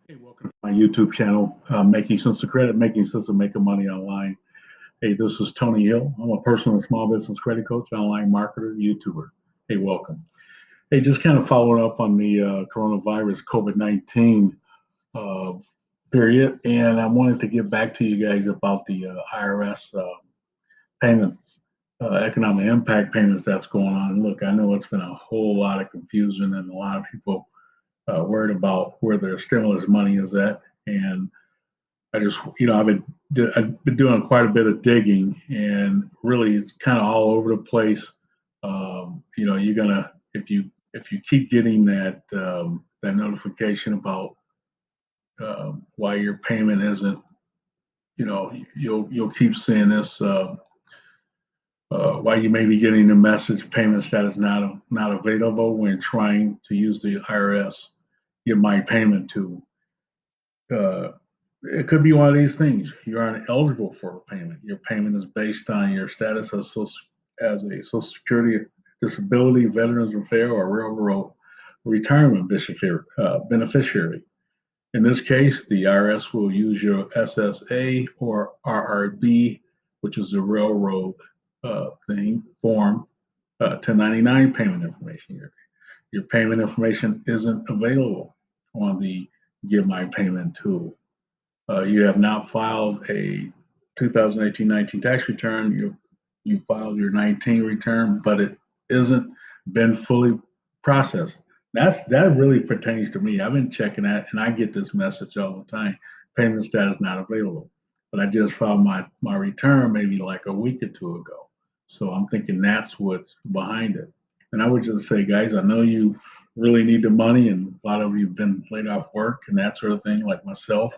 Hey, welcome to my YouTube channel, Making Sense of Credit, Making Sense of Making Money Online. Hey, this is Tony Hill. I'm a personal and small business credit coach, online marketer, YouTuber. Hey, welcome. Hey, just kind of following up on the coronavirus COVID-19 uh, period, and I wanted to get back to you guys about the IRS payments, economic impact payments that's going on. Look, I know it's been a whole lot of confusion and a lot of people worried about where their stimulus money is at. And I just, I've been doing quite a bit of digging, and really, it's kind of all over the place. You're gonna if you keep getting that notification about why your payment isn't, you'll keep seeing this. Why you may be getting the message payment status not available when trying to use the IRS get my payment tool. Uh, it could be one of these things. You aren't eligible for a payment. Your payment is based on your status as a Social Security, disability, Veterans Affairs, or railroad retirement beneficiary. In this case, the IRS will use your SSA or RRB, which is a railroad thing form, 1099 payment information. Your payment information isn't available on the Get My Payment tool. You have not filed a 2018-19 tax return. You filed your 19 return, but it isn't been fully processed. That really pertains to me. I've been checking that, and I get this message all the time: payment status not available. But I just filed my return maybe like a week or two ago, so I'm thinking that's what's behind it. And I would just say, guys, I know you really need the money, and a lot of you have been laid off work and that sort of thing, like myself,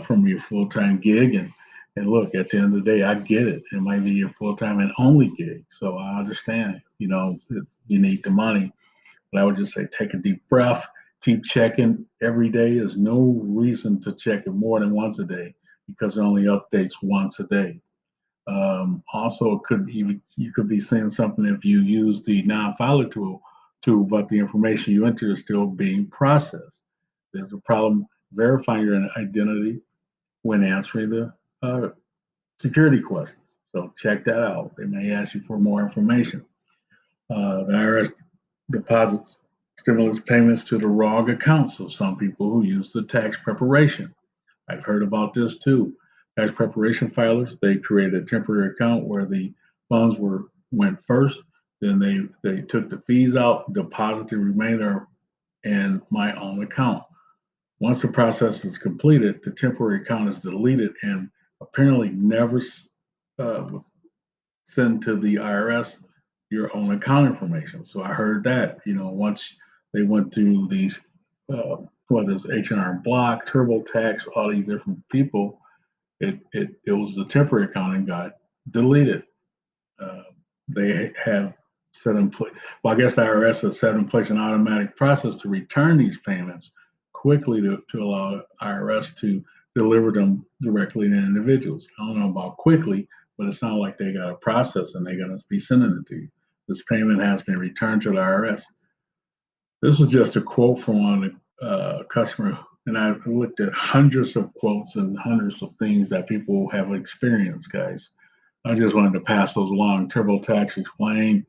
from your full time gig. And look, at the end of the day, I get it. It might be your full time and only gig. So I understand, you need the money. But I would just say take a deep breath, keep checking every day. There's no reason to check it more than once a day because it only updates once a day. Also, it could you could be seeing something if you use the non-filer tool, but the information you enter is still being processed. There's a problem verifying your identity when answering the security questions. So check that out. They may ask you for more information. The IRS deposits stimulus payments to the wrong account. So some people who use the tax preparation. I've heard about this too. Tax preparation filers, they created a temporary account where the funds went first. Then they took the fees out, deposited the remainder in my own account. Once the process is completed, the temporary account is deleted and apparently never was sent to the IRS your own account information. So I heard that, once they went through these, whether it's H&R Block, TurboTax, all these different people, it was the temporary account and got deleted. Uh, they have set in place, well, I guess the IRS has set in place an automatic process to return these payments quickly to allow IRS to deliver them directly to individuals. I don't know about quickly, but it's not like they got a process and they're going to be sending it to you. This payment has been returned to the IRS. This was just a quote from one of the customer, and I looked at hundreds of quotes and hundreds of things that people have experienced, guys. I just wanted to pass those along. TurboTax explained.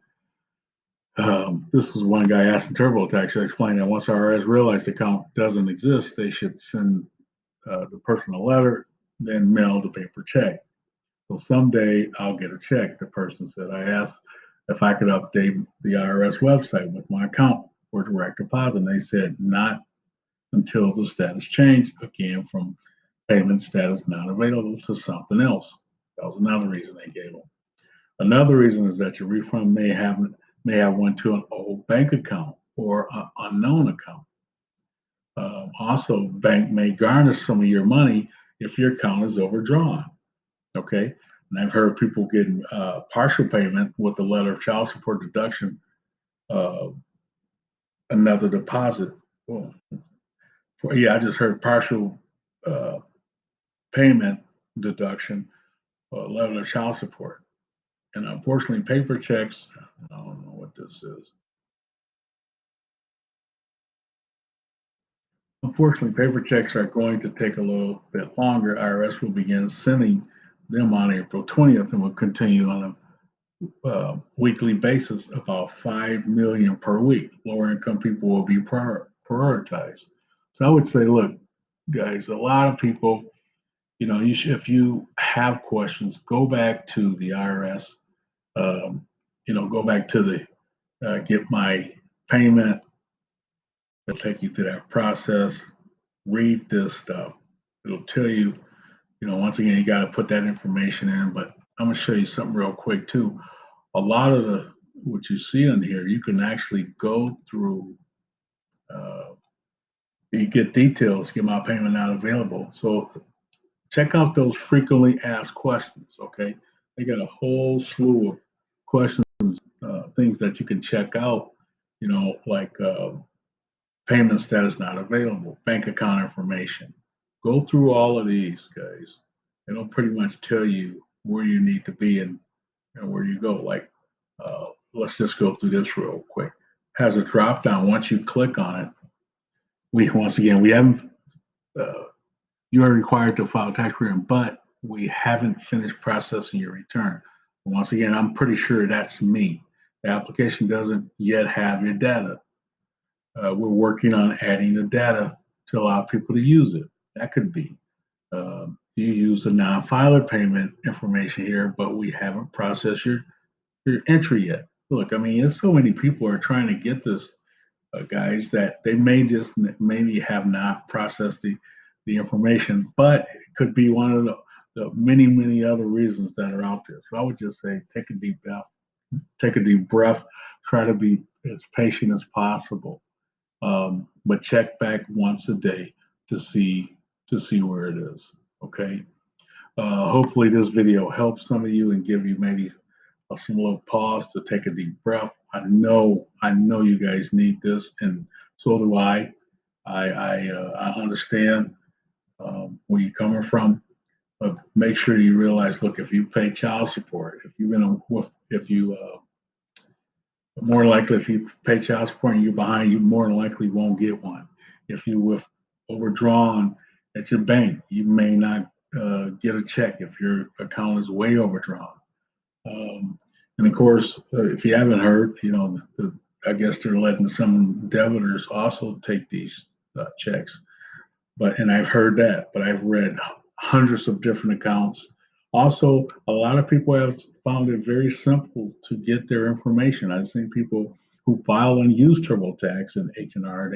This is one guy asking TurboTax to explain that once IRS realized the account doesn't exist, they should send the person a letter, then mail the paper check. So someday I'll get a check. The person said. I asked if I could update the IRS website with my account for direct deposit. And they said not until the status changed again from payment status not available to something else. That was another reason they gave them. Another reason is that your refund may have went to an old bank account or an unknown account. Also, bank may garnish some of your money if your account is overdrawn. Okay, and I've heard people getting partial payment with a letter of child support deduction, uh, another deposit. Well, yeah, I just heard partial uh, payment deduction, letter of child support. And unfortunately, paper checks, I don't know what this is. Unfortunately, paper checks are going to take a little bit longer. IRS will begin sending them on April 20th and will continue on a weekly basis, about 5 million per week. Lower income people will be prioritized. So I would say, look, guys, a lot of people, if you have questions, go back to the IRS. Go back to the get my payment. It'll take you through that process. Read this stuff. It'll tell you, once again, you got to put that information in. But I'm going to show you something real quick too. A lot of what you see in here, you can actually go through. You get details. Get my payment not available. So check out those frequently asked questions. Okay, they got a whole slew of questions, things that you can check out. Like payment status not available, bank account information. Go through all of these, guys. It'll pretty much tell you where you need to be and where you go. Like, let's just go through this real quick. Has a drop down. Once you click on it, we haven't. You are required to file tax return, but we haven't finished processing your return. Once again, I'm pretty sure that's me. The application doesn't yet have your data. We're working on adding the data to allow people to use it. That could be. You use the non-filer payment information here, but we haven't processed your entry yet. Look, I mean, there's so many people are trying to get this, guys, that they may just maybe have not processed the information, but it could be one of the many, many other reasons that are out there. So I would just say take a deep breath, try to be as patient as possible. But check back once a day to see where it is. Okay. Hopefully this video helps some of you and give you maybe some little pause to take a deep breath. I know you guys need this, and so do I. I understand where you're coming from, but make sure you realize, look, if you pay child support, if you more likely, if you pay child support and you're behind, you more than likely won't get one. If you with overdrawn at your bank, you may not get a check if your account is way overdrawn. And of course, if you haven't heard, I guess they're letting some debitors also take these checks. And I've heard that, but I've read hundreds of different accounts. Also, a lot of people have found it very simple to get their information. I've seen people who file and use TurboTax and H&R.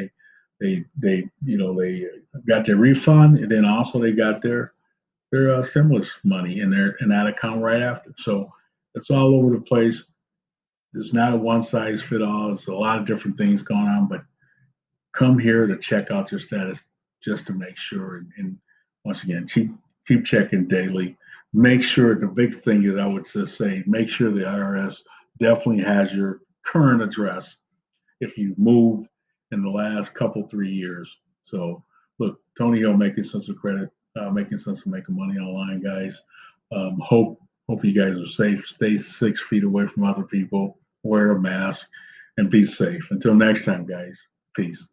They got their refund, and then also they got their stimulus money in that account right after. So it's all over the place. There's not a one size fit all. It's a lot of different things going on, but come here to check out your status just to make sure. And once again, keep checking daily. Make sure, the big thing is, I would just say, make sure the IRS definitely has your current address if you moved in the last couple 3 years. So look, Tony Hill, making sense of credit, making sense of making money online, guys. Hope you guys are safe. Stay 6 feet away from other people. Wear a mask and be safe. Until next time, guys. Peace.